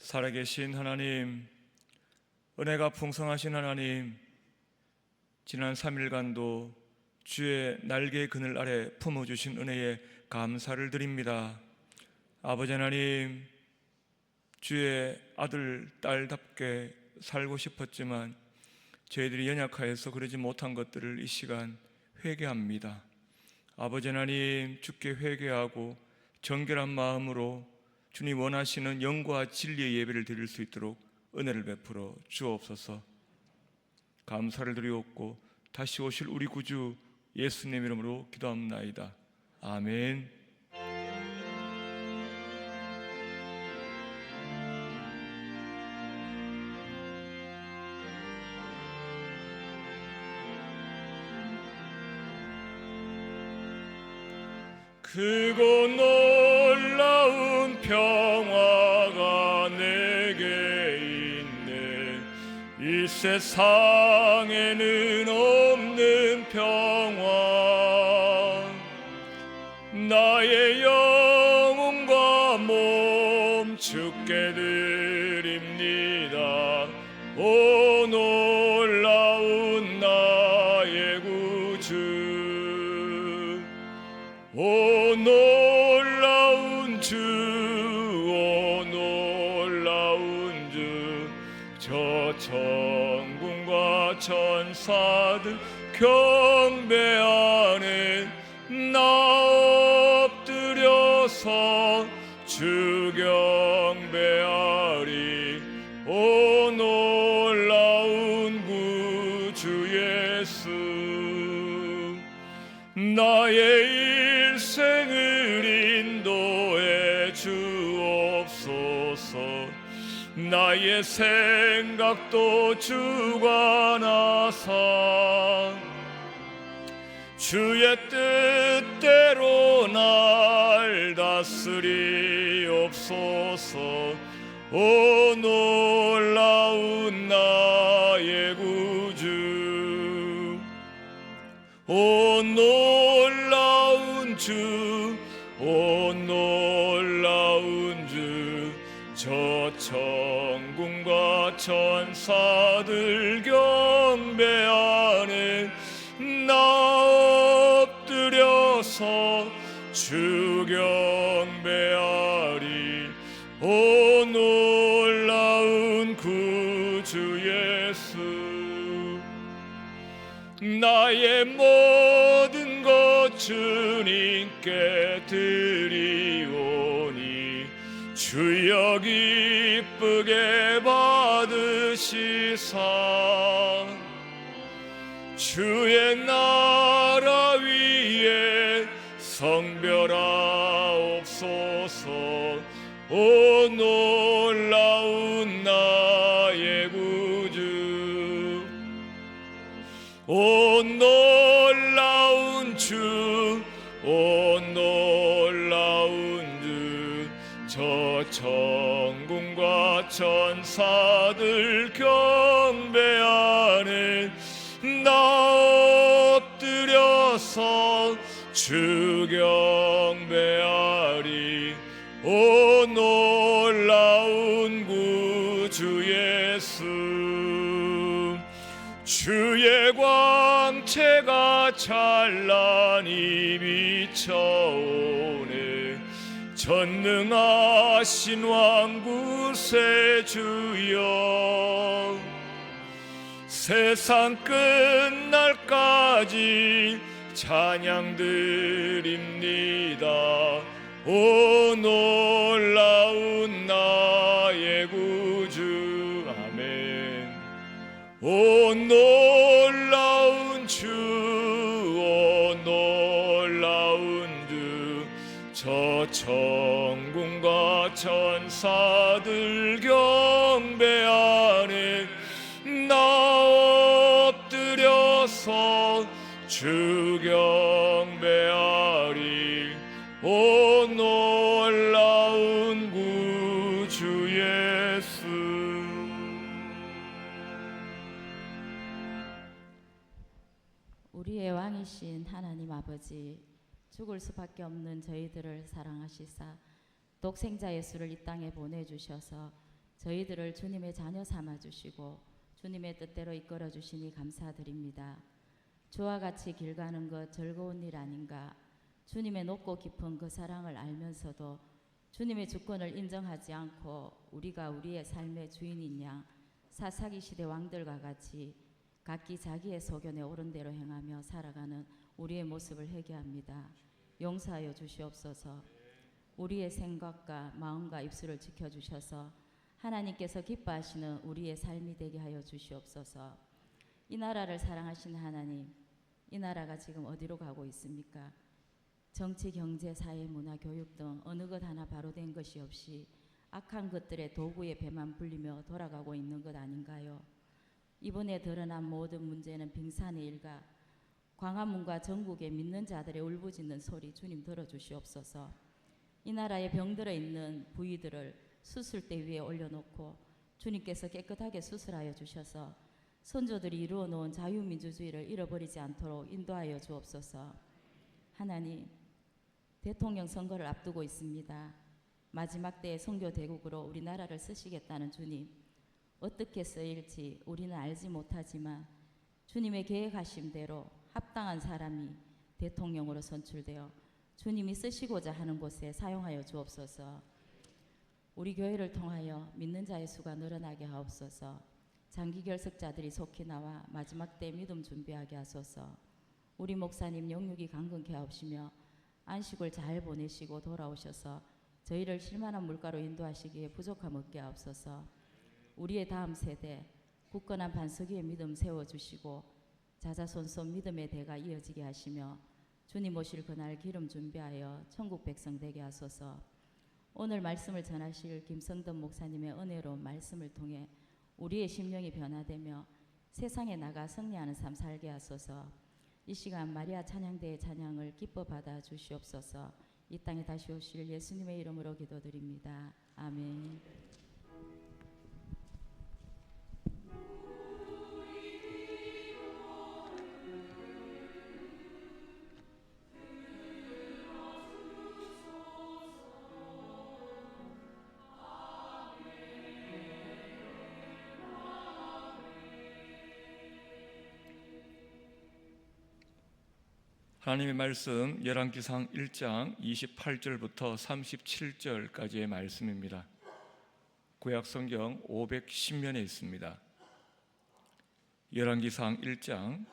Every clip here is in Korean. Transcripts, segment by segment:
살아계신 하나님, 은혜가 풍성하신 하나님, 지난 3일간도 주의 날개의 그늘 아래 품어주신 은혜에 감사를 드립니다. 아버지 하나님, 주의 아들, 딸답게 살고 싶었지만 저희들이 연약하여서 그러지 못한 것들을 이 시간 회개합니다. 아버지 하나님, 주께 회개하고 정결한 마음으로 주님 원하시는 영과 진리의 예배를 드릴 수 있도록 은혜를 베풀어 주옵소서. 감사를 드리옵고 다시 오실 우리 구주 예수님 이름으로 기도합나이다. 아멘. 크고 놀라운 평화가 내게 있네. 이 세상에는 없는 평화. 나의 영혼과 몸 주께 드립니다. 오 놀라운 나의 구주, 오 놀라운 주, 오 놀라운 주. 저 천군과 천사들 경배하는 나 엎드려서 주 경배하리. 오 놀라운 구주 예수, 나의 일생을 인도해 주옵소서. 나의 생각도 주관하사 주의 뜻대로 날 다스리옵소서. 오 놀라운 나의 구주, 오 놀라운 주, 오 놀라운 주. 저 천군과 천사들 경배하는 나 엎드려서 주 경배하리. 오 놀라운 구주 예수, 나의 모든 것 주님께 드리오니 주여 기쁘게 받으시사 주의 나라 위에 성별하옵소서. 오 놀라운 나의 구주, 오 놀라운 주, 오 놀라운 주. 저 천군과 천사들 경배하는 나 엎드려서 주 경배하리. 오 놀라운 구주 예수, 주의 광채가 찬란히 비춰오네. 전능하신 왕구세 주여, 세상 끝날까지 찬양 드립니다. 오 놀라운 나의 구주. 아멘. 오 놀라운 주, 오 놀라운 주. 저 천군과 천사들 경배하는 나 엎드려서 주 경배하리. 오 놀라운 구주 예수. 우리의 왕이신 하나님 아버지, 죽을 수밖에 없는 저희들을 사랑하시사 독생자 예수를 이 땅에 보내주셔서 저희들을 주님의 자녀 삼아 주시고 주님의 뜻대로 이끌어 주시니 감사드립니다. 주와 같이 길 가는 것 즐거운 일 아닌가. 주님의 높고 깊은 그 사랑을 알면서도 주님의 주권을 인정하지 않고 우리가 우리의 삶의 주인인 양 사사기 시대 왕들과 같이 각기 자기의 소견에 옳은 대로 행하며 살아가는 우리의 모습을 회개합니다. 용서하여 주시옵소서. 우리의 생각과 마음과 입술을 지켜주셔서 하나님께서 기뻐하시는 우리의 삶이 되게 하여 주시옵소서. 이 나라를 사랑하시는 하나님, 이 나라가 지금 어디로 가고 있습니까? 정치, 경제, 사회, 문화, 교육 등 어느 것 하나 바로 된 것이 없이 악한 것들의 도구에 배만 불리며 돌아가고 있는 것 아닌가요? 이번에 드러난 모든 문제는 빙산의 일가, 광화문과 전국의 믿는 자들의 울부짖는 소리 주님 들어주시옵소서. 이 나라에 병들어 있는 부위들을 수술대 위에 올려놓고 주님께서 깨끗하게 수술하여 주셔서 선조들이 이루어 놓은 자유민주주의를 잃어버리지 않도록 인도하여 주옵소서. 하나님, 대통령 선거를 앞두고 있습니다. 마지막 때의 선교 대국으로 우리나라를 쓰시겠다는 주님, 어떻게 쓰일지 우리는 알지 못하지만 주님의 계획하신 대로 합당한 사람이 대통령으로 선출되어 주님이 쓰시고자 하는 곳에 사용하여 주옵소서. 우리 교회를 통하여 믿는 자의 수가 늘어나게 하옵소서. 장기 결석자들이 속히 나와 마지막 때 믿음 준비하게 하소서. 우리 목사님 영육이 강건케 하옵시며 안식을 잘 보내시고 돌아오셔서 저희를 실만한 물가로 인도하시기에 부족함 없게 하옵소서. 우리의 다음 세대 굳건한 반석 위에 믿음 세워주시고 자자손손 믿음의 대가 이어지게 하시며 주님 오실 그날 기름 준비하여 천국 백성 되게 하소서. 오늘 말씀을 전하실 김성덕 목사님의 은혜로운 말씀을 통해 우리의 심령이 변화되며 세상에 나가 승리하는 삶 살게 하소서. 이 시간 마리아 찬양대의 찬양을 기뻐 받아 주시옵소서. 이 땅에 다시 오실 예수님의 이름으로 기도드립니다. 아멘. 하나님의 말씀 열왕기상 1장 28절부터 37절까지의 말씀입니다. 구약성경 510면에 있습니다. 열왕기상 1장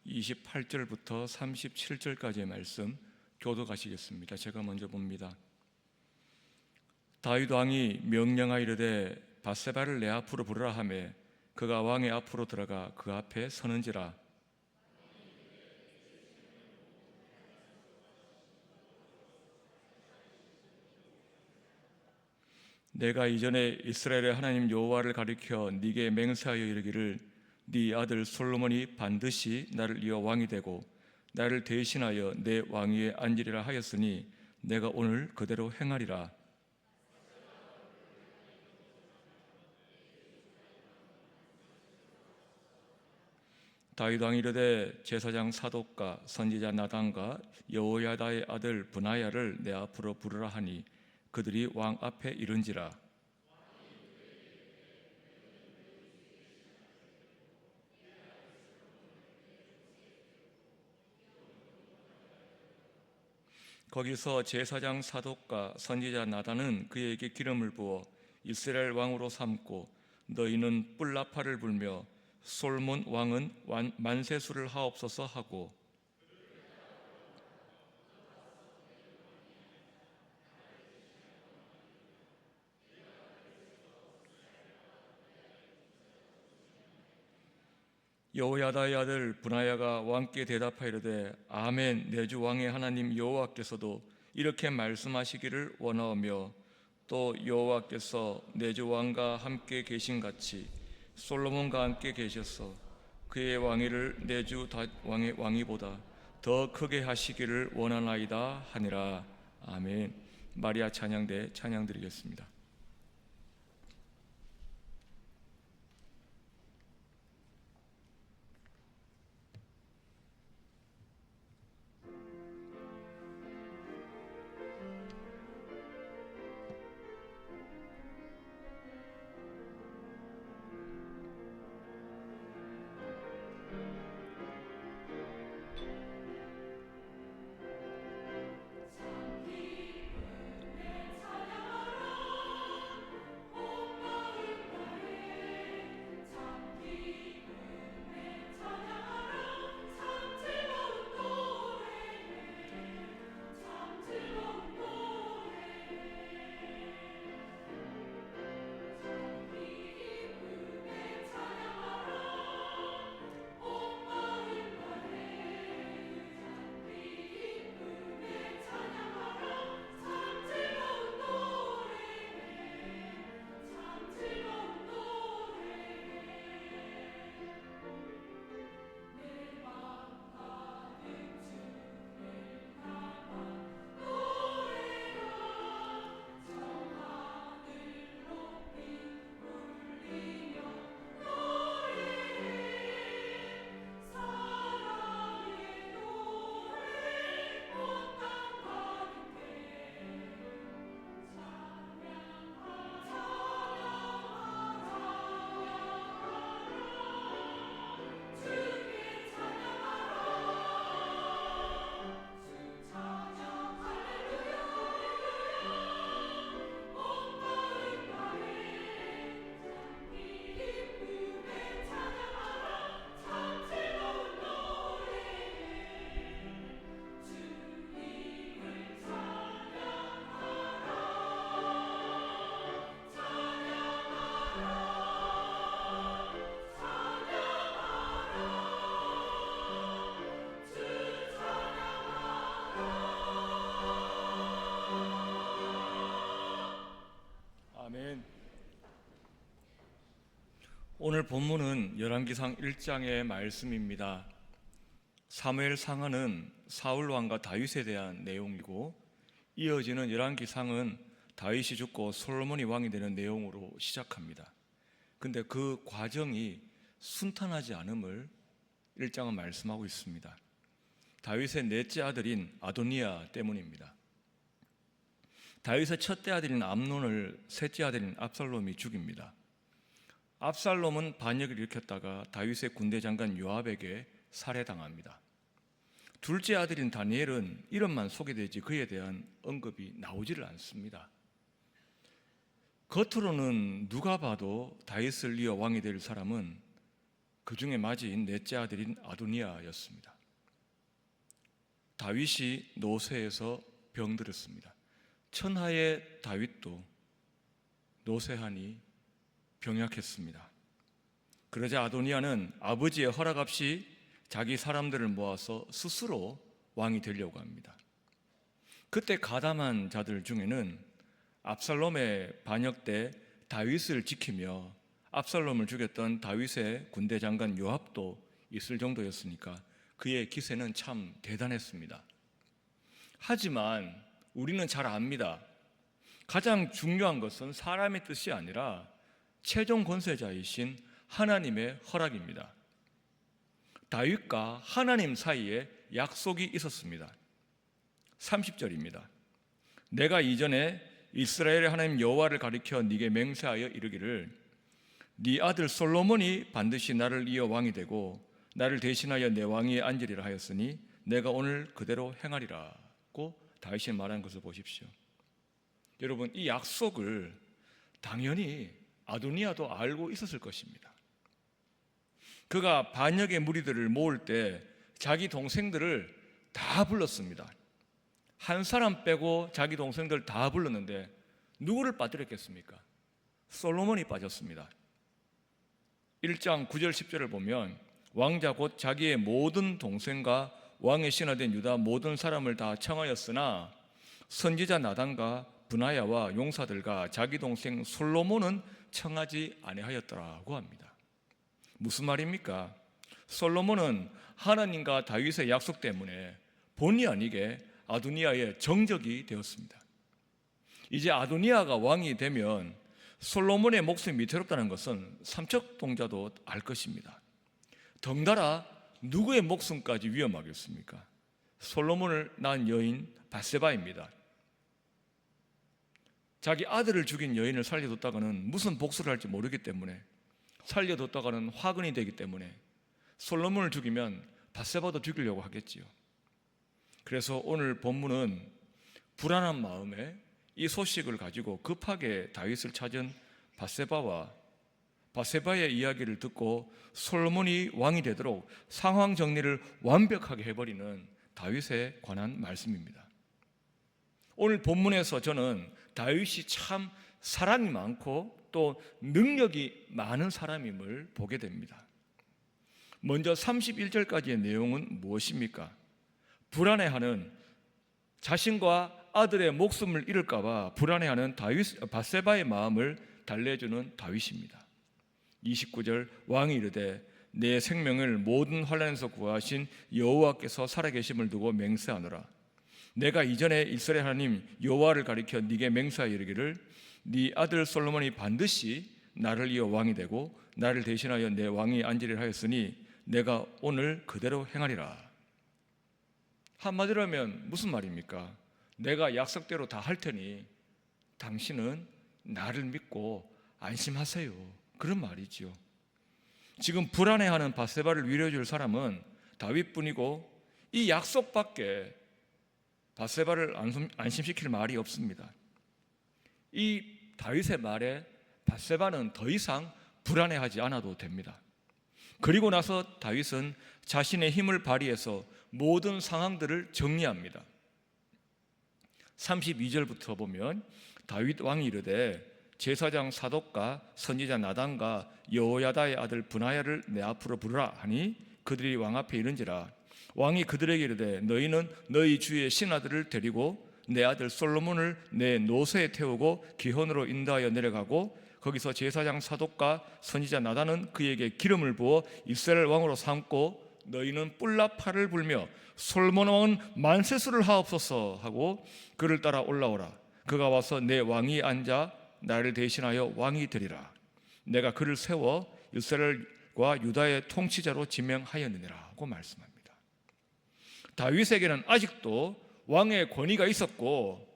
28절부터 37절까지의 말씀 교독하시겠습니다. 제가 먼저 봅니다. 다윗 왕이 명령하이르되 밧세바를 내 앞으로 부르라 하매 그가 왕의 앞으로 들어가 그 앞에 서는지라. 내가 이전에 이스라엘의 하나님 여호와를 가리켜 네게 맹세하여 이르기를 네 아들 솔로몬이 반드시 나를 이어 왕이 되고 나를 대신하여 내 왕위에 앉으리라 하였으니 내가 오늘 그대로 행하리라. 다윗 왕이 이르되 제사장 사독과 선지자 나단과 여호야다의 아들 브나야를 내 앞으로 부르라 하니 그들이 왕 앞에 이른지라. 거기서 제사장 사독과 선지자 나단은 그에게 기름을 부어 이스라엘 왕으로 삼고 너희는 뿔나파를 불며 솔몬 왕은 만세수를 하옵소서 하고 여호야다의 아들 브나야가 왕께 대답하이르되 아멘. 내 주 왕의 하나님 여호와께서도 이렇게 말씀하시기를 원하오며 또 여호와께서 내 주 왕과 함께 계신 같이 솔로몬과 함께 계셔서 그의 왕위를 내 주 왕의 왕위보다 더 크게 하시기를 원하나이다 하니라. 아멘. 마리아 찬양대 찬양드리겠습니다. 오늘 본문은 열왕기상 1장의 말씀입니다. 사무엘 상하는 사울 왕과 다윗에 대한 내용이고, 이어지는 열왕기상은 다윗이 죽고 솔로몬이 왕이 되는 내용으로 시작합니다. 근데 그 과정이 순탄하지 않음을 1장은 말씀하고 있습니다. 다윗의 넷째 아들인 아도니아 때문입니다. 다윗의 첫째 아들인 암논을 셋째 아들인 압살롬이 죽입니다. 압살롬은 반역을 일으켰다가 다윗의 군대 장관 요압에게 살해당합니다. 둘째 아들인 다니엘은 이름만 소개되지 그에 대한 언급이 나오지를 않습니다. 겉으로는 누가 봐도 다윗을 이어 왕이 될 사람은 그 중에 맞이인 넷째 아들인 아도니아였습니다. 다윗이 노쇠해서 병들었습니다. 천하의 다윗도 노쇠하니 병약했습니다. 그러자 아도니아는 아버지의 허락 없이 자기 사람들을 모아서 스스로 왕이 되려고 합니다. 그때 가담한 자들 중에는 압살롬의 반역 때 다윗을 지키며 압살롬을 죽였던 다윗의 군대 장관 요압도 있을 정도였으니까 그의 기세는 참 대단했습니다. 하지만 우리는 잘 압니다. 가장 중요한 것은 사람의 뜻이 아니라 최종 권세자이신 하나님의 허락입니다. 다윗과 하나님 사이에 약속이 있었습니다. 30절입니다. 내가 이전에 이스라엘의 하나님 여호와를 가리켜 네게 맹세하여 이르기를 네 아들 솔로몬이 반드시 나를 이어 왕이 되고 나를 대신하여 내 왕위에 앉으리라 하였으니 내가 오늘 그대로 행하리라고 다윗이 말한 것을 보십시오. 여러분, 이 약속을 당연히 아도니아도 알고 있었을 것입니다. 그가 반역의 무리들을 모을 때 자기 동생들을 다 불렀습니다. 한 사람 빼고 자기 동생들 다 불렀는데 누구를 빠뜨렸겠습니까? 솔로몬이 빠졌습니다. 1장 9절 10절을 보면 왕자 곧 자기의 모든 동생과 왕의 신하된 유다 모든 사람을 다 청하였으나 선지자 나단과 브나야와 용사들과 자기 동생 솔로몬은 청하지 아니하였더라고 합니다. 무슨 말입니까? 솔로몬은 하나님과 다윗의 약속 때문에 본의 아니게 아도니아의 정적이 되었습니다. 이제 아도니아가 왕이 되면 솔로몬의 목숨이 위태롭다는 것은 삼척동자도 알 것입니다. 덩달아 누구의 목숨까지 위험하겠습니까? 솔로몬을 낳은 여인 밧세바입니다. 자기 아들을 죽인 여인을 살려뒀다가는 무슨 복수를 할지 모르기 때문에, 살려뒀다가는 화근이 되기 때문에 솔로몬을 죽이면 밧세바도 죽이려고 하겠지요. 그래서 오늘 본문은 불안한 마음에 이 소식을 가지고 급하게 다윗을 찾은 밧세바의 이야기를 듣고 솔로몬이 왕이 되도록 상황 정리를 완벽하게 해버리는 다윗에 관한 말씀입니다. 오늘 본문에서 저는 다윗이 참 사랑이 많고 또 능력이 많은 사람임을 보게 됩니다. 먼저 31절까지의 내용은 무엇입니까? 불안해하는, 자신과 아들의 목숨을 잃을까 봐 불안해하는 밧세바의 마음을 달래주는 다윗입니다. 29절 왕이 이르되 내 생명을 모든 환난에서 구하신 여호와께서 살아계심을 두고 맹세하노라. 내가 이전에 이스라엘 하나님 여호와를 가리켜 네게 맹세하여 이르기를 네 아들 솔로몬이 반드시 나를 이어 왕이 되고 나를 대신하여 내 왕위에 앉으리라 하였으니 내가 오늘 그대로 행하리라. 한마디로 하면 무슨 말입니까? 내가 약속대로 다 할 테니 당신은 나를 믿고 안심하세요. 그런 말이죠. 지금 불안해하는 밧세바를 위로해줄 사람은 다윗뿐이고 이 약속밖에 밧세바를 안심시킬 말이 없습니다. 이 다윗의 말에 밧세바는 더 이상 불안해하지 않아도 됩니다. 그리고 나서 다윗은 자신의 힘을 발휘해서 모든 상황들을 정리합니다. 32절부터 보면 다윗 왕이 이르되 제사장 사독과 선지자 나단과 여호야다의 아들 브나야를 내 앞으로 부르라 하니 그들이 왕 앞에 이른지라. 왕이 그들에게 이르되 너희는 너희 주의 신하들을 데리고 내 아들 솔로몬을 내 노새에 태우고 기혼으로 인도하여 내려가고 거기서 제사장 사독과 선지자 나단은 그에게 기름을 부어 이스라엘 왕으로 삼고 너희는 뿔나팔을 불며 솔로몬 왕은 만세수를 하옵소서 하고 그를 따라 올라오라. 그가 와서 내 왕이 앉아 나를 대신하여 왕이 되리라. 내가 그를 세워 이스라엘과 유다의 통치자로 지명하였느니라 하고 말씀합니다. 다윗에게는 아직도 왕의 권위가 있었고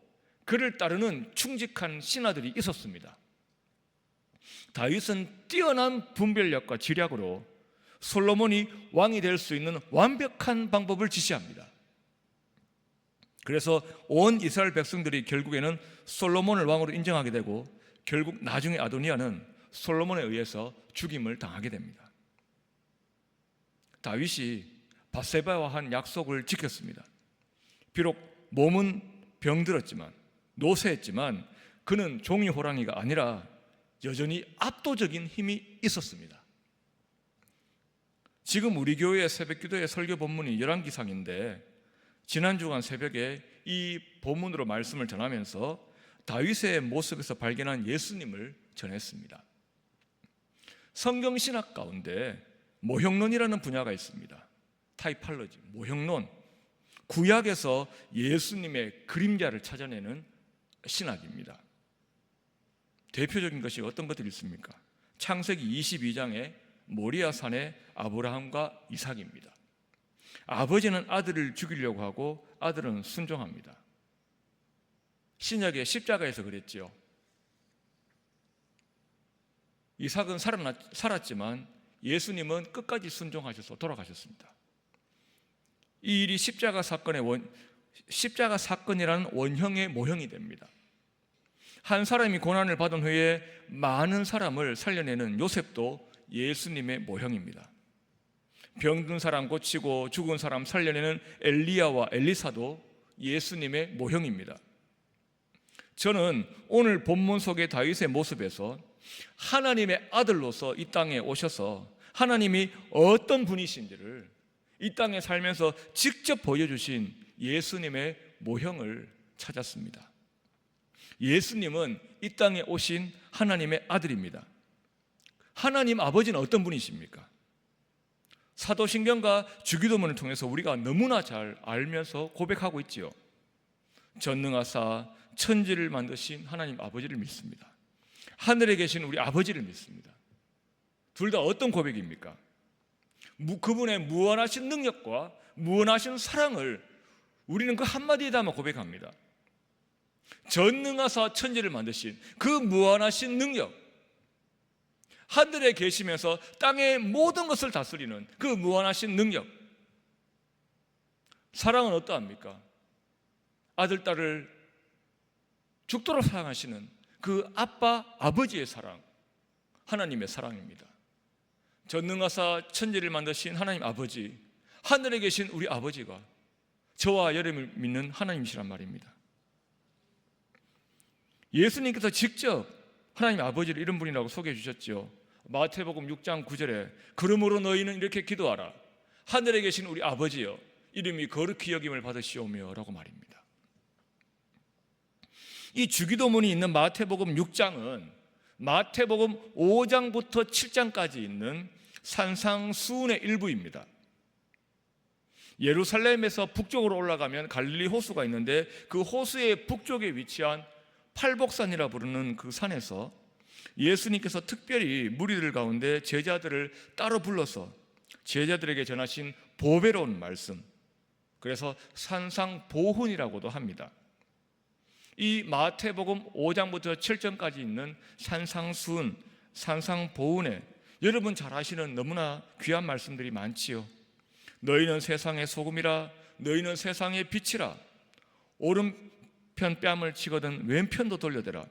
그를 따르는 충직한 신하들이 있었습니다. 다윗은 뛰어난 분별력과 지략으로 솔로몬이 왕이 될 수 있는 완벽한 방법을 지시합니다. 그래서 온 이스라엘 백성들이 결국에는 솔로몬을 왕으로 인정하게 되고 결국 나중에 아도니아는 솔로몬에 의해서 죽임을 당하게 됩니다. 다윗이 밧세바와 한 약속을 지켰습니다. 비록 몸은 병들었지만 노쇠했지만 그는 종이 호랑이가 아니라 여전히 압도적인 힘이 있었습니다. 지금 우리 교회의 새벽기도의 설교 본문이 열왕기상인데 지난 주간 새벽에 이 본문으로 말씀을 전하면서 다윗의 모습에서 발견한 예수님을 전했습니다. 성경신학 가운데 모형론이라는 분야가 있습니다. 타이팔로지, 모형론. 구약에서 예수님의 그림자를 찾아내는 신학입니다. 대표적인 것이 어떤 것들이 있습니까? 창세기 22장에 모리아산의 아브라함과 이삭입니다. 아버지는 아들을 죽이려고 하고 아들은 순종합니다. 신약의 십자가에서 그랬지요. 이삭은 살았지만 예수님은 끝까지 순종하셔서 돌아가셨습니다. 이 일이 십자가 사건이라는 원형의 모형이 됩니다. 한 사람이 고난을 받은 후에 많은 사람을 살려내는 요셉도 예수님의 모형입니다. 병든 사람 고치고 죽은 사람 살려내는 엘리야와 엘리사도 예수님의 모형입니다. 저는 오늘 본문 속의 다윗의 모습에서 하나님의 아들로서 이 땅에 오셔서 하나님이 어떤 분이신지를 이 땅에 살면서 직접 보여주신 예수님의 모형을 찾았습니다. 예수님은 이 땅에 오신 하나님의 아들입니다. 하나님 아버지는 어떤 분이십니까? 사도신경과 주기도문을 통해서 우리가 너무나 잘 알면서 고백하고 있지요. 전능하사 천지를 만드신 하나님 아버지를 믿습니다. 하늘에 계신 우리 아버지를 믿습니다. 둘 다 어떤 고백입니까? 그분의 무한하신 능력과 무한하신 사랑을 우리는 그 한마디에 담아 고백합니다. 전능하사 천지를 만드신 그 무한하신 능력, 하늘에 계시면서 땅의 모든 것을 다스리는 그 무한하신 능력. 사랑은 어떠합니까? 아들, 딸을 죽도록 사랑하시는 그 아빠, 아버지의 사랑, 하나님의 사랑입니다. 전능하사 천지를 만드신 하나님 아버지, 하늘에 계신 우리 아버지가 저와 여러분을 믿는 하나님이시란 말입니다. 예수님께서 직접 하나님 아버지를 이런 분이라고 소개해 주셨죠. 마태복음 6장 9절에 그러므로 너희는 이렇게 기도하라. 하늘에 계신 우리 아버지여, 이름이 거룩히 여김을 받으시오며 라고 말입니다. 이 주기도문이 있는 마태복음 6장은 마태복음 5장부터 7장까지 있는 산상수훈의 일부입니다. 예루살렘에서 북쪽으로 올라가면 갈릴리 호수가 있는데 그 호수의 북쪽에 위치한 팔복산이라 부르는 그 산에서 예수님께서 특별히 무리들 가운데 제자들을 따로 불러서 제자들에게 전하신 보배로운 말씀, 그래서 산상보훈이라고도 합니다. 이 마태복음 5장부터 7장까지 있는 산상수훈, 산상보훈에 여러분 잘 아시는 너무나 귀한 말씀들이 많지요. 너희는 세상의 소금이라, 너희는 세상의 빛이라. 오른편 뺨을 치거든 왼편도 돌려대라.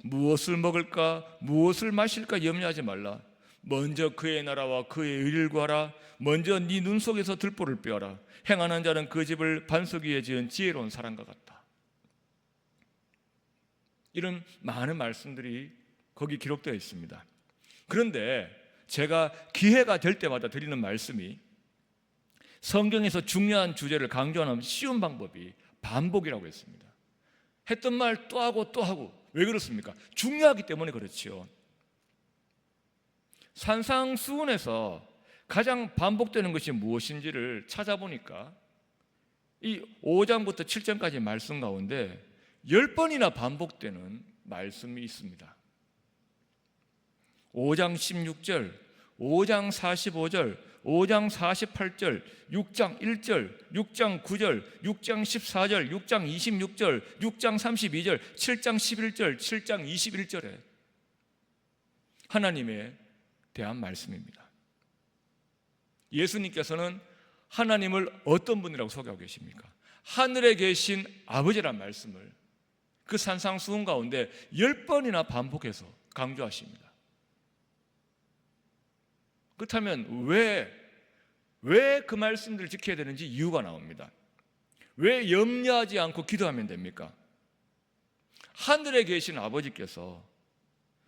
무엇을 먹을까 무엇을 마실까 염려하지 말라. 먼저 그의 나라와 그의 의를 구하라. 먼저 네 눈 속에서 들보를 빼어라. 행하는 자는 그 집을 반석 위에 지은 지혜로운 사람과 같다. 이런 많은 말씀들이 거기 기록되어 있습니다. 그런데 제가 기회가 될 때마다 드리는 말씀이, 성경에서 중요한 주제를 강조하는 쉬운 방법이 반복이라고 했습니다. 했던 말 또 하고 또 하고. 왜 그렇습니까? 중요하기 때문에 그렇지요. 산상수훈에서 가장 반복되는 것이 무엇인지를 찾아보니까 이 5장부터 7장까지 말씀 가운데 10번이나 반복되는 말씀이 있습니다. 5장 16절, 5장 45절, 5장 48절, 6장 1절, 6장 9절, 6장 14절, 6장 26절, 6장 32절, 7장 11절, 7장 21절에 하나님에 대한 말씀입니다. 예수님께서는 하나님을 어떤 분이라고 소개하고 계십니까? 하늘에 계신 아버지란 말씀을 그 산상수훈 가운데 10번이나 반복해서 강조하십니다. 그렇다면 왜 그 말씀들을 지켜야 되는지 이유가 나옵니다. 왜 염려하지 않고 기도하면 됩니까? 하늘에 계신 아버지께서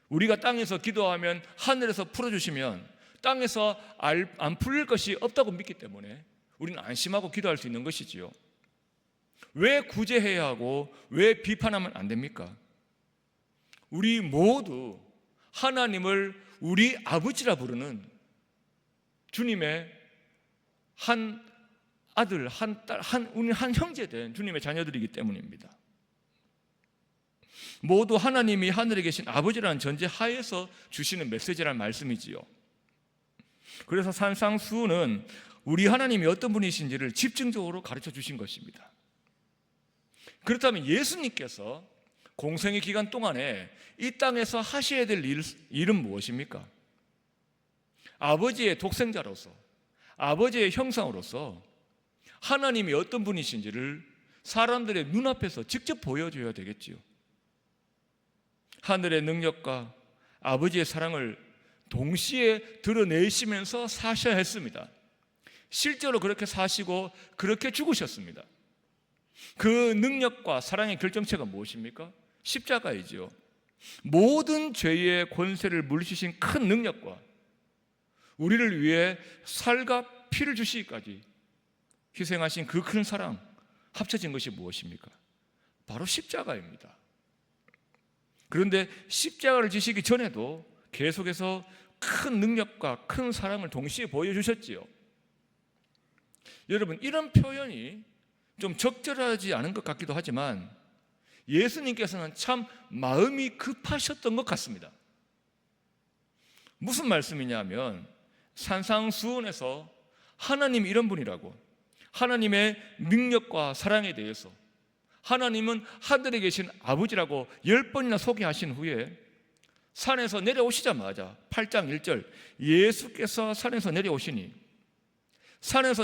우리가 땅에서 기도하면 하늘에서 풀어주시면 땅에서 안 풀릴 것이 없다고 믿기 때문에 우리는 안심하고 기도할 수 있는 것이지요. 왜 구제해야 하고 왜 비판하면 안 됩니까? 우리 모두 하나님을 우리 아버지라 부르는 주님의 한 아들, 한 딸, 우리 한 형제 된 주님의 자녀들이기 때문입니다. 모두 하나님이 하늘에 계신 아버지라는 전제 하에서 주시는 메시지라는 말씀이지요. 그래서 산상수훈은 우리 하나님이 어떤 분이신지를 집중적으로 가르쳐 주신 것입니다. 그렇다면 예수님께서 공생의 기간 동안에 이 땅에서 하셔야 될 일은 무엇입니까? 아버지의 독생자로서, 아버지의 형상으로서 하나님이 어떤 분이신지를 사람들의 눈앞에서 직접 보여줘야 되겠지요. 하늘의 능력과 아버지의 사랑을 동시에 드러내시면서 사셔야 했습니다. 실제로 그렇게 사시고 그렇게 죽으셨습니다. 그 능력과 사랑의 결정체가 무엇입니까? 십자가이지요. 모든 죄의 권세를 물리치신 큰 능력과 우리를 위해 살과 피를 주시기까지 희생하신 그 큰 사랑 합쳐진 것이 무엇입니까? 바로 십자가입니다. 그런데 십자가를 지시기 전에도 계속해서 큰 능력과 큰 사랑을 동시에 보여주셨지요. 여러분, 이런 표현이 좀 적절하지 않은 것 같기도 하지만 예수님께서는 참 마음이 급하셨던 것 같습니다. 무슨 말씀이냐면 산상수훈에서 하나님이 이런 분이라고, 하나님의 능력과 사랑에 대해서 하나님은 하늘에 계신 아버지라고 10번이나 소개하신 후에 산에서 내려오시자마자 8장 1절 예수께서 산에서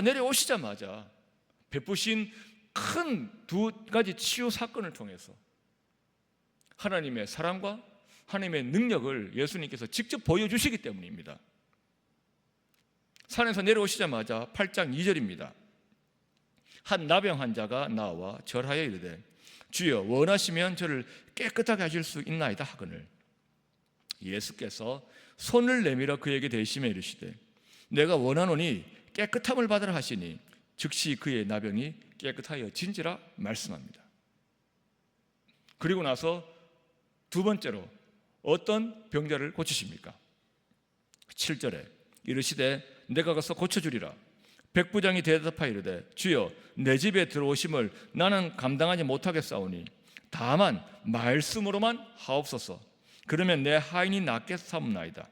내려오시자마자 베푸신 큰 두 가지 치유 사건을 통해서 하나님의 사랑과 하나님의 능력을 예수님께서 직접 보여주시기 때문입니다. 산에서 내려오시자마자 8장 2절입니다. 한 나병 환자가 나와 절하여 이르되 주여 원하시면 저를 깨끗하게 하실 수 있나이다 하거늘 예수께서 손을 내밀어 그에게 대시며 이르시되 내가 원하노니 깨끗함을 받으라 하시니 즉시 그의 나병이 깨끗하여 진지라 말씀합니다. 그리고 나서 두 번째로 어떤 병자를 고치십니까? 7절에 이르시되 내가 가서 고쳐주리라. 백부장이 대답하여 이르되 주여 내 집에 들어오심을 나는 감당하지 못하겠사오니 다만 말씀으로만 하옵소서. 그러면 내 하인이 낫게 삼나이다.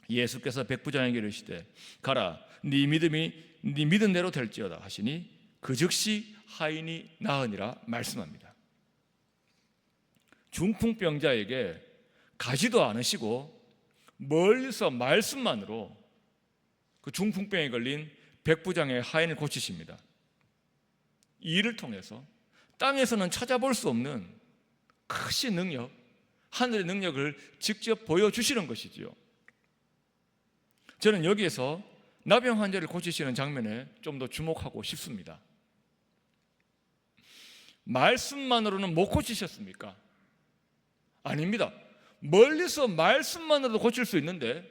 예수께서 백부장에게 이르시되 가라 네 믿은 대로 될지어다 하시니 그 즉시 하인이 나으니라 말씀합니다. 중풍병자에게 가지도 않으시고 멀리서 말씀만으로 그 중풍병에 걸린 백부장의 하인을 고치십니다. 이 일을 통해서 땅에서는 찾아볼 수 없는 크신 능력, 하늘의 능력을 직접 보여주시는 것이지요. 저는 여기에서 나병 환자를 고치시는 장면에 좀 더 주목하고 싶습니다. 말씀만으로는 못 고치셨습니까? 아닙니다. 멀리서 말씀만으로도 고칠 수 있는데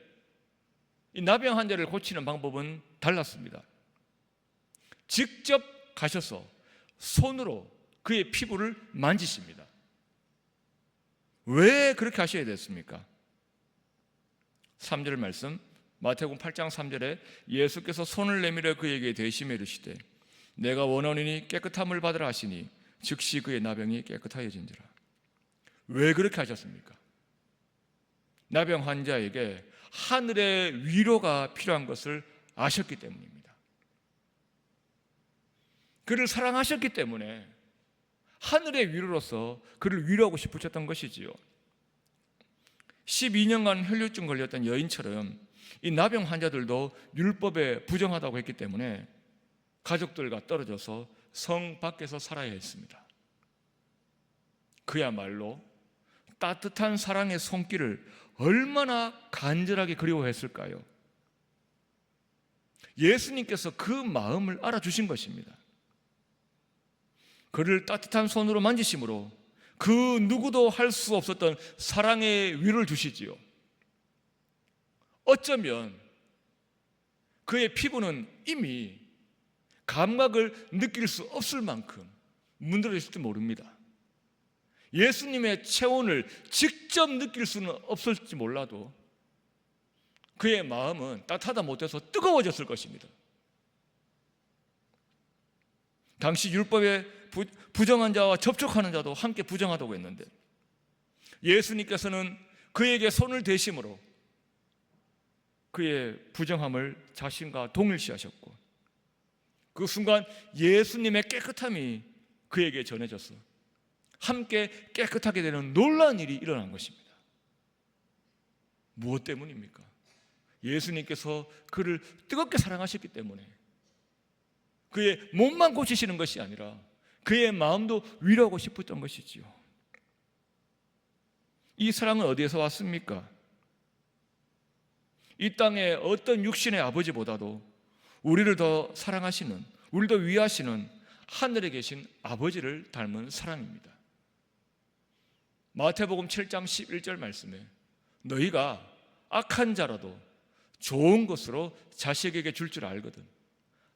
이 나병 환자를 고치는 방법은 달랐습니다. 직접 가셔서 손으로 그의 피부를 만지십니다. 왜 그렇게 하셔야 됐습니까? 3절 말씀, 마태복음 8장 3절에 예수께서 손을 내밀어 그에게 대시며 이르시되 내가 원하노니 깨끗함을 받으라 하시니 즉시 그의 나병이 깨끗하여진지라. 왜 그렇게 하셨습니까? 나병 환자에게 하늘의 위로가 필요한 것을 아셨기 때문입니다. 그를 사랑하셨기 때문에 하늘의 위로로서 그를 위로하고 싶으셨던 것이지요. 12년간 혈류증 걸렸던 여인처럼 이 나병 환자들도 율법에 부정하다고 했기 때문에 가족들과 떨어져서 성 밖에서 살아야 했습니다. 그야말로 따뜻한 사랑의 손길을 얼마나 간절하게 그리워했을까요? 예수님께서 그 마음을 알아주신 것입니다. 그를 따뜻한 손으로 만지심으로 그 누구도 할 수 없었던 사랑의 위로를 주시지요. 어쩌면 그의 피부는 이미 감각을 느낄 수 없을 만큼 문드러져 있을지 모릅니다. 예수님의 체온을 직접 느낄 수는 없을지 몰라도 그의 마음은 따뜻하다 못해서 뜨거워졌을 것입니다. 당시 율법에 부정한 자와 접촉하는 자도 함께 부정하다고 했는데 예수님께서는 그에게 손을 대심으로 그의 부정함을 자신과 동일시하셨고 그 순간 예수님의 깨끗함이 그에게 전해져서 함께 깨끗하게 되는 놀라운 일이 일어난 것입니다. 무엇 때문입니까? 예수님께서 그를 뜨겁게 사랑하셨기 때문에 그의 몸만 고치시는 것이 아니라 그의 마음도 위로하고 싶었던 것이지요. 이 사랑은 어디에서 왔습니까? 이 땅의 어떤 육신의 아버지보다도 우리를 더 사랑하시는, 우리를 더 위하시는 하늘에 계신 아버지를 닮은 사랑입니다. 마태복음 7장 11절 말씀에 너희가 악한 자라도 좋은 것으로 자식에게 줄 줄 알거든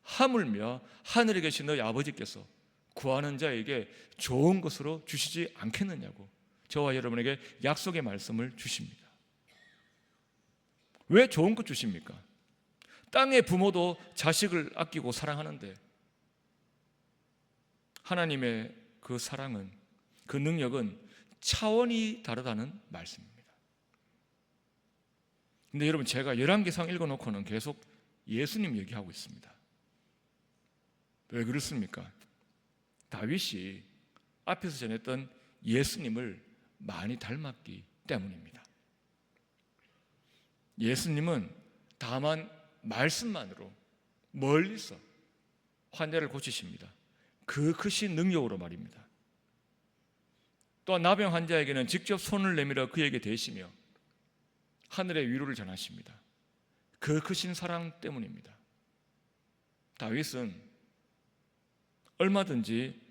하물며 하늘에 계신 너희 아버지께서 구하는 자에게 좋은 것으로 주시지 않겠느냐고 저와 여러분에게 약속의 말씀을 주십니다. 왜 좋은 것 주십니까? 땅의 부모도 자식을 아끼고 사랑하는데 하나님의 그 사랑은, 그 능력은 차원이 다르다는 말씀입니다. 근데 여러분, 제가 열왕기상 읽어놓고는 계속 예수님 얘기하고 있습니다. 왜 그렇습니까? 다윗이 앞에서 전했던 예수님을 많이 닮았기 때문입니다. 예수님은 다만 말씀만으로 멀리서 환자를 고치십니다. 그 크신 능력으로 말입니다. 또한 나병 환자에게는 직접 손을 내밀어 그에게 대시며 하늘의 위로를 전하십니다. 그 크신 사랑 때문입니다. 다윗은 얼마든지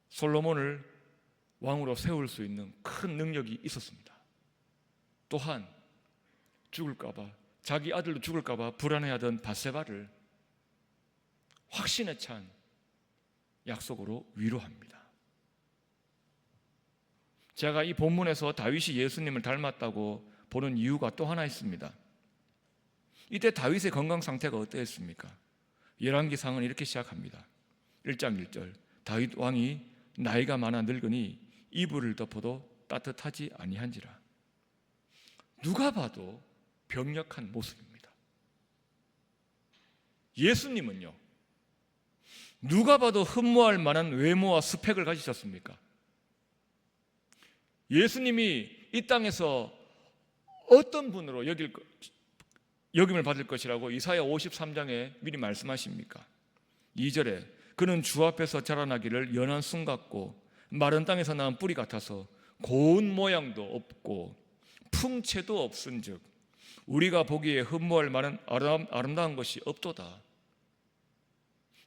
솔로몬을 왕으로 세울 수 있는 큰 능력이 있었습니다. 또한 죽을까봐, 자기 아들도 죽을까봐 불안해하던 밧세바를 확신에 찬 약속으로 위로합니다. 제가 이 본문에서 다윗이 예수님을 닮았다고 보는 이유가 또 하나 있습니다. 이때 다윗의 건강 상태가 어떠했습니까? 열왕기상은 이렇게 시작합니다. 1장 1절 다윗 왕이 나이가 많아 늙으니 이불을 덮어도 따뜻하지 아니한지라. 누가 봐도 병력한 모습입니다. 예수님은요, 누가 봐도 흠모할 만한 외모와 스펙을 가지셨습니까? 예수님이 이 땅에서 어떤 분으로 여김을 받을 것이라고 이사야 53장에 미리 말씀하십니까? 2절에 그는 주 앞에서 자라나기를 연한 순 같고 마른 땅에서 나온 뿌리 같아서 고운 모양도 없고 풍채도 없은즉 우리가 보기에 흠모할 만한 아름다운 것이 없도다.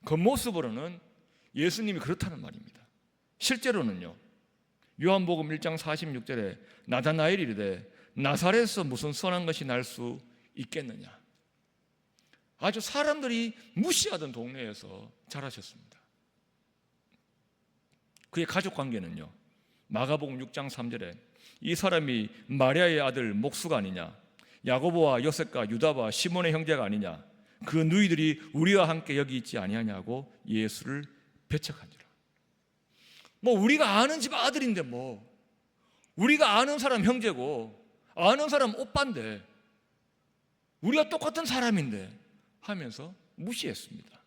겉모습으로는 예수님이 그렇다는 말입니다. 실제로는요, 요한복음 1장 46절에 나다나엘이 이르되 나사렛에서 무슨 선한 것이 날 수 있겠느냐. 아주 사람들이 무시하던 동네에서 자라셨습니다. 그의 가족 관계는요, 마가복음 6장 3절에 이 사람이 마리아의 아들 목수가 아니냐, 야고보와 요셉과 유다와 시몬의 형제가 아니냐? 그 누이들이 우리와 함께 여기 있지 아니하냐고 예수를 배척하니라. 우리가 아는 집 아들인데 우리가 아는 사람 형제고 아는 사람 오빠인데 우리가 똑같은 사람인데 하면서 무시했습니다.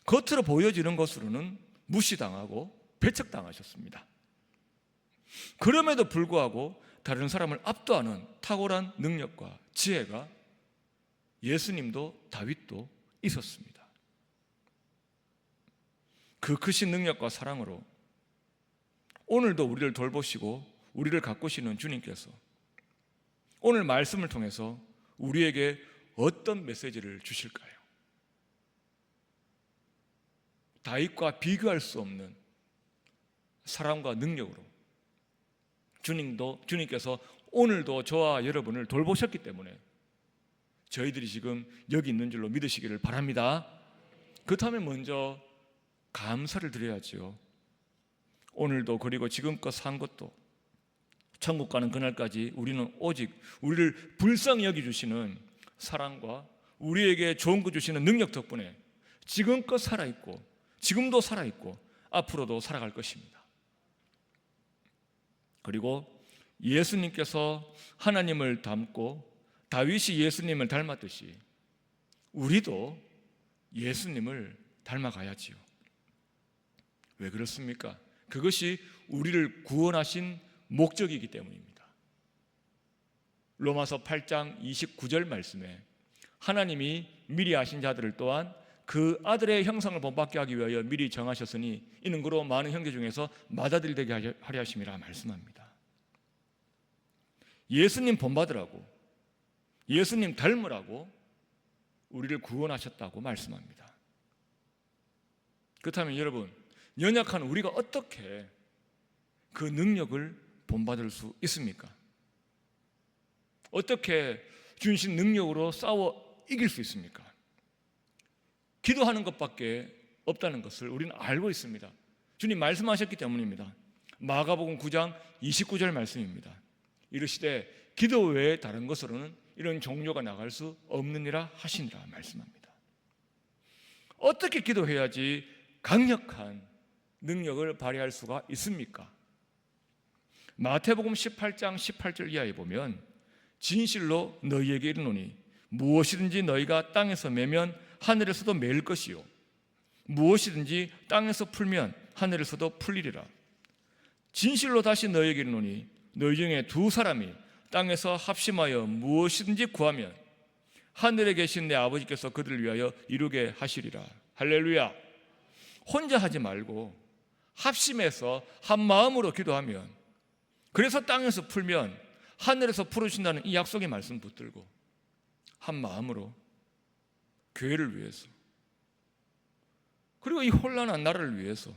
겉으로 보여지는 것으로는 무시당하고 배척당하셨습니다. 그럼에도 불구하고 다른 사람을 압도하는 탁월한 능력과 지혜가 예수님도 다윗도 있었습니다. 그 크신 능력과 사랑으로 오늘도 우리를 돌보시고 우리를 가꾸시는 주님께서 오늘 말씀을 통해서 우리에게 어떤 메시지를 주실까요? 다윗과 비교할 수 없는 사랑과 능력으로 주님께서 오늘도 저와 여러분을 돌보셨기 때문에 저희들이 지금 여기 있는 줄로 믿으시기를 바랍니다. 그렇다면 먼저 감사를 드려야지요. 오늘도 그리고 지금껏 산 것도 천국 가는 그날까지 우리는 오직 우리를 불쌍히 여겨주시는 사랑과 우리에게 좋은 거 주시는 능력 덕분에 지금껏 살아있고 지금도 살아있고 앞으로도 살아갈 것입니다. 그리고 예수님께서 하나님을 닮고 다윗이 예수님을 닮았듯이 우리도 예수님을 닮아가야지요. 왜 그렇습니까? 그것이 우리를 구원하신 목적이기 때문입니다. 로마서 8장 29절 말씀에 하나님이 미리 아신 자들을 또한 그 아들의 형상을 본받게 하기 위하여 미리 정하셨으니 이는 그로 많은 형제 중에서 맏아들이 되게 하려 하심이라 말씀합니다. 예수님 본받으라고, 예수님 닮으라고 우리를 구원하셨다고 말씀합니다. 그렇다면 여러분, 연약한 우리가 어떻게 그 능력을 본받을 수 있습니까? 어떻게 주신 능력으로 싸워 이길 수 있습니까? 기도하는 것밖에 없다는 것을 우리는 알고 있습니다. 주님 말씀하셨기 때문입니다. 마가복음 9장 29절 말씀입니다. 이르시되 기도 외에 다른 것으로는 이런 종료가 나갈 수 없느니라 하시니라 말씀합니다. 어떻게 기도해야지 강력한 능력을 발휘할 수가 있습니까? 마태복음 18장 18절 이하에 보면 진실로 너희에게 이르노니 무엇이든지 너희가 땅에서 매면 하늘에서도 매일 것이요 무엇이든지 땅에서 풀면 하늘에서도 풀리리라. 진실로 다시 너희에게 이르노니 너희 중에 두 사람이 땅에서 합심하여 무엇이든지 구하면 하늘에 계신 내 아버지께서 그들을 위하여 이루게 하시리라. 할렐루야. 혼자 하지 말고 합심해서 한 마음으로 기도하면, 그래서 땅에서 풀면 하늘에서 풀어주신다는 이 약속의 말씀 붙들고 한 마음으로 교회를 위해서, 그리고 이 혼란한 나라를 위해서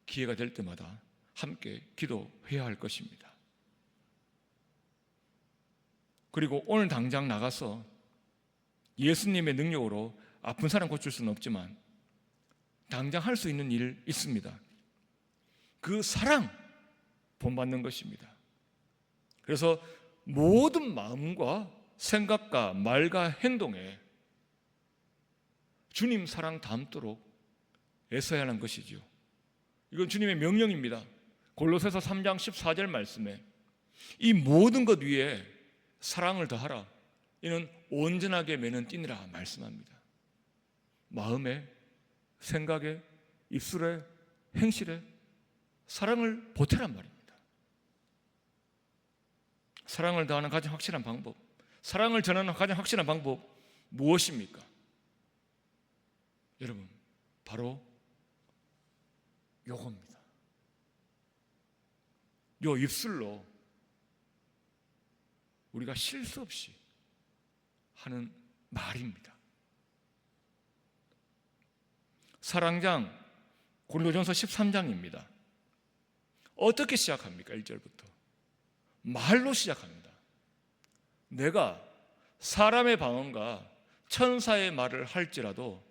기회가 될 때마다 함께 기도해야 할 것입니다. 그리고 오늘 당장 나가서 예수님의 능력으로 아픈 사람 고칠 수는 없지만 당장 할 수 있는 일 있습니다. 그 사랑 본받는 것입니다. 그래서 모든 마음과 생각과 말과 행동에 주님 사랑 담도록 애써야 하는 것이죠. 이건 주님의 명령입니다. 골로새서 3장 14절 말씀에 이 모든 것 위에 사랑을 더하라. 이는 온전하게 매는 띠니라 말씀합니다. 마음에, 생각에, 입술에, 행실에 사랑을 보태란 말입니다. 사랑을 더하는 가장 확실한 방법, 사랑을 전하는 가장 확실한 방법 무엇입니까? 여러분, 바로 요겁니다. 요 입술로 우리가 실수 없이 하는 말입니다. 사랑장 고린도전서 13장입니다. 어떻게 시작합니까? 1절부터 말로 시작합니다. 내가 사람의 방언과 천사의 말을 할지라도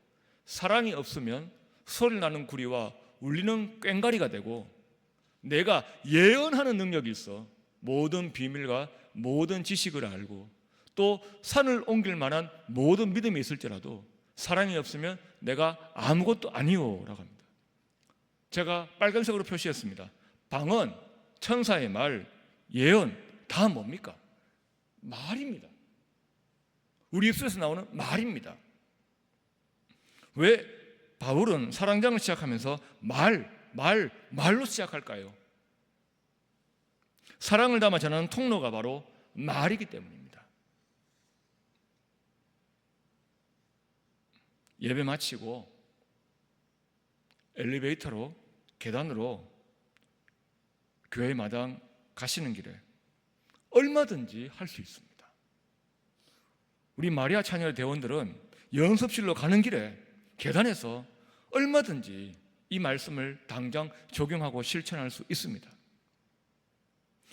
사랑이 없으면 소리 나는 구리와 울리는 꽹과리가 되고, 내가 예언하는 능력이 있어 모든 비밀과 모든 지식을 알고 또 산을 옮길 만한 모든 믿음이 있을지라도 사랑이 없으면 내가 아무것도 아니오 라고 합니다. 제가 빨간색으로 표시했습니다. 방언, 천사의 말, 예언 다 뭡니까? 말입니다. 우리 입술에서 나오는 말입니다. 왜 바울은 사랑장을 시작하면서 말로 시작할까요? 사랑을 담아 전하는 통로가 바로 말이기 때문입니다. 예배 마치고 엘리베이터로 계단으로 교회 마당 가시는 길에 얼마든지 할 수 있습니다. 우리 마리아 차녀 대원들은 연습실로 가는 길에 계단에서 얼마든지 이 말씀을 당장 적용하고 실천할 수 있습니다.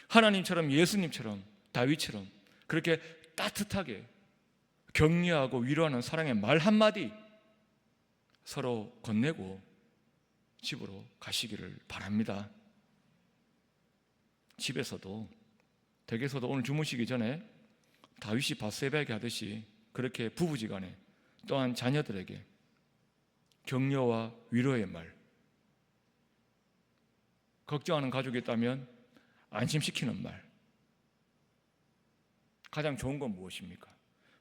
하나님처럼, 예수님처럼, 다윗처럼 그렇게 따뜻하게 격려하고 위로하는 사랑의 말 한마디 서로 건네고 집으로 가시기를 바랍니다. 집에서도, 댁에서도 오늘 주무시기 전에 다윗이 밧세바에게 하듯이 그렇게 부부지간에 또한 자녀들에게 격려와 위로의 말, 걱정하는 가족이 있다면 안심시키는 말, 가장 좋은 건 무엇입니까?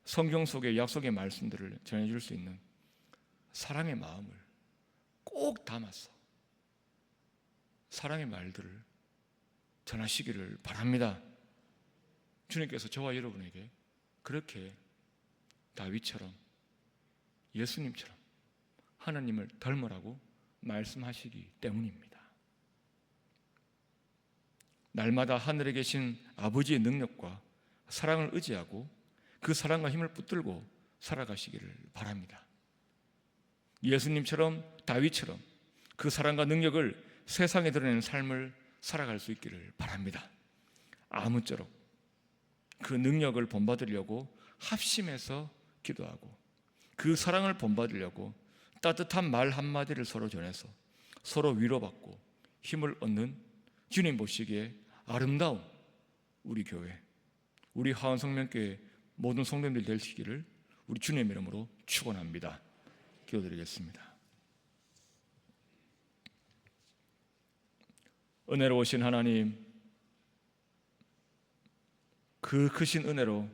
성경 속의 약속의 말씀들을 전해줄 수 있는 사랑의 마음을 꼭 담아서 사랑의 말들을 전하시기를 바랍니다. 주님께서 저와 여러분에게 그렇게 다윗처럼, 예수님처럼 하나님을 닮으라고 말씀하시기 때문입니다. 날마다 하늘에 계신 아버지의 능력과 사랑을 의지하고 그 사랑과 힘을 붙들고 살아가시기를 바랍니다. 예수님처럼, 다윗처럼 그 사랑과 능력을 세상에 드러내는 삶을 살아갈 수 있기를 바랍니다. 아무쪼록 그 능력을 본받으려고 합심해서 기도하고 그 사랑을 본받으려고 따뜻한 말 한마디를 서로 전해서 서로 위로받고 힘을 얻는 주님 보시기에 아름다운 우리 교회, 우리 하원성명교회 모든 성도님들 되시기를 우리 주님의 이름으로 축원합니다. 기도드리겠습니다. 은혜로우신 하나님, 그 크신 은혜로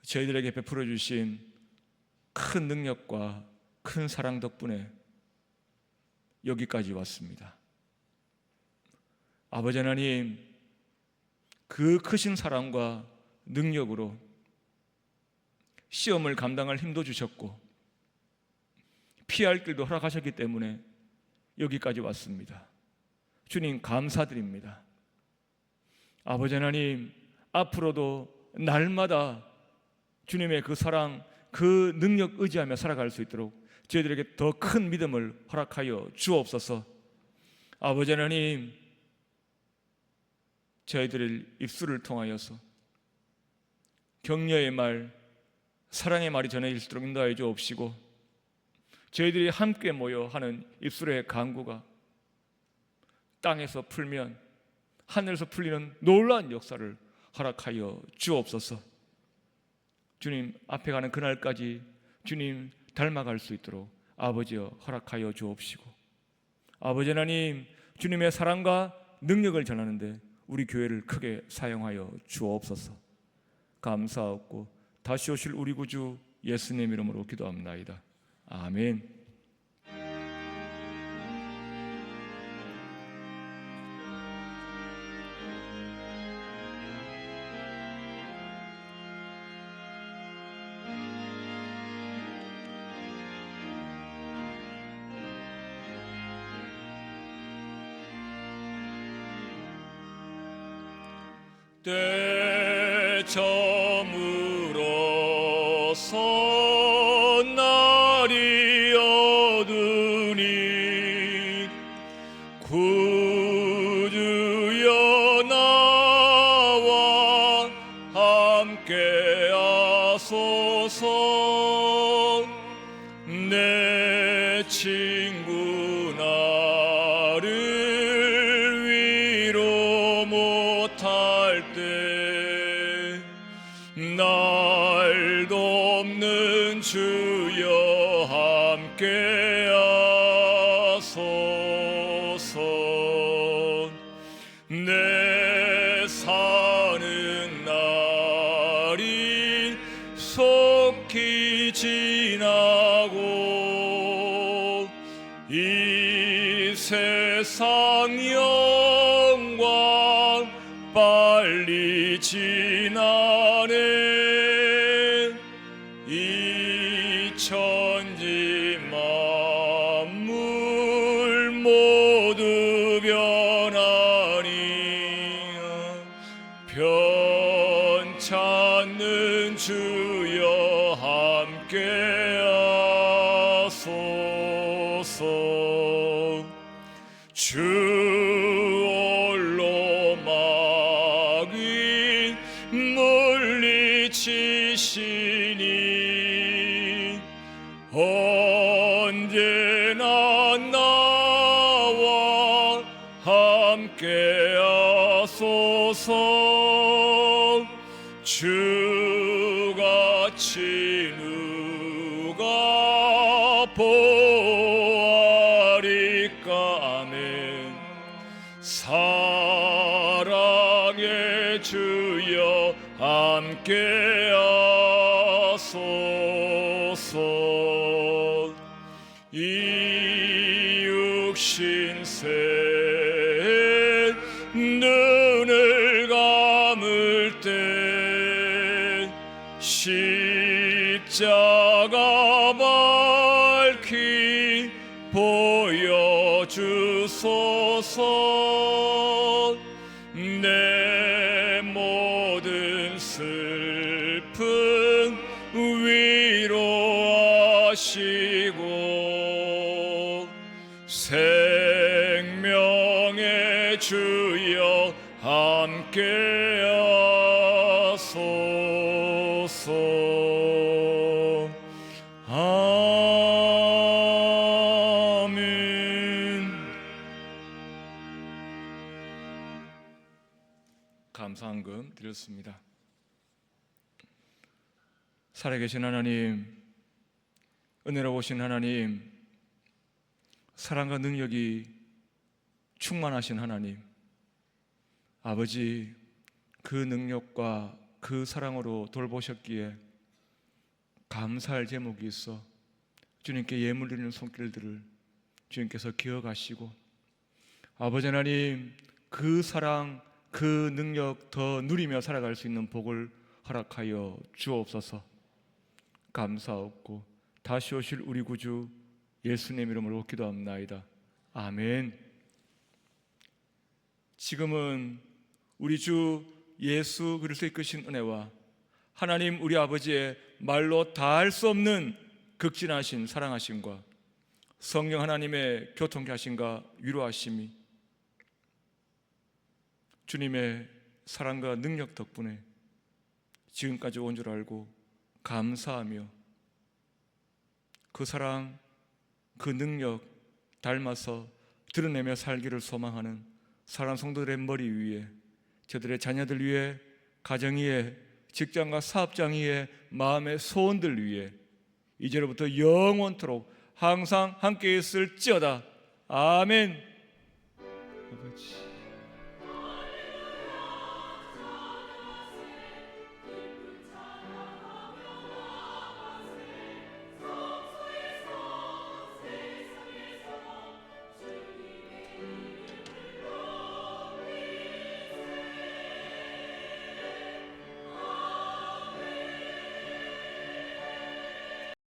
저희들에게 베풀어 주신 큰 능력과 큰 사랑 덕분에 여기까지 왔습니다. 아버지 하나님, 그 크신 사랑과 능력으로 시험을 감당할 힘도 주셨고 피할 길도 허락하셨기 때문에 여기까지 왔습니다. 주님 감사드립니다. 아버지 하나님, 앞으로도 날마다 주님의 그 사랑, 그 능력 의지하며 살아갈 수 있도록 저희들에게 더 큰 믿음을 허락하여 주옵소서. 아버지 하나님, 저희들의 입술을 통하여서 격려의 말, 사랑의 말이 전해질수록 인도하여 주옵시고 저희들이 함께 모여 하는 입술의 간구가 땅에서 풀면 하늘에서 풀리는 놀라운 역사를 허락하여 주옵소서. 주님 앞에 가는 그날까지 주님 닮아갈 수 있도록 아버지여 허락하여 주옵시고 아버지 하나님, 주님의 사랑과 능력을 전하는데 우리 교회를 크게 사용하여 주옵소서. 감사하고 다시 오실 우리 구주 예수님 이름으로 기도합나이다. 아멘. 때저물어서 날이 어두니 구주여 나와 함께 하소서. 내 친구 나를 위로 못할 때 주여 함께하소서. 내 사는 날이 속히 지나고 이 세상 영광 빨리 지나네. 이 천지 만물 모두 변하니 편찮는 주여 함께하소서. 주 홀로 막인 물리치시니 언제나 나와 함께하소서. 주같이 누가 보아리까. 아멘. 사랑의 주여 함께하소서. 이 육신생 눈을 감을 때 십자가 밝히 보여주소서. 내 모든 슬픔 위로하시고 생명의 주여 함께하소서. 아멘. 감사한금 드렸습니다. 살아계신 하나님, 은혜로우신 하나님, 사랑과 능력이 충만하신 하나님, 아버지, 그 능력과 그 사랑으로 돌보셨기에 감사할 제목이 있어 주님께 예물 드리는 손길들을 주님께서 기억하시고, 아버지 하나님, 그 사랑, 그 능력 더 누리며 살아갈 수 있는 복을 허락하여 주옵소서. 감사하옵고 다시 오실 우리 구주 예수님 이름으로 기도합나이다. 아멘. 지금은 우리 주 예수 그리스도의 크신 은혜와 하나님 우리 아버지의 말로 다할 수 없는 극진하신 사랑하심과 성령 하나님의 교통케 하심과 위로하심이 주님의 사랑과 능력 덕분에 지금까지 온 줄 알고 감사하며 그 사랑, 그 능력 닮아서 드러내며 살기를 소망하는 사랑하는 성도들의 머리 위에, 저들의 자녀들 위에, 가정 위에, 직장과 사업장 위에, 마음의 소원들 위에 이제로부터 영원토록 항상 함께 있을지어다. 아멘. 아버지.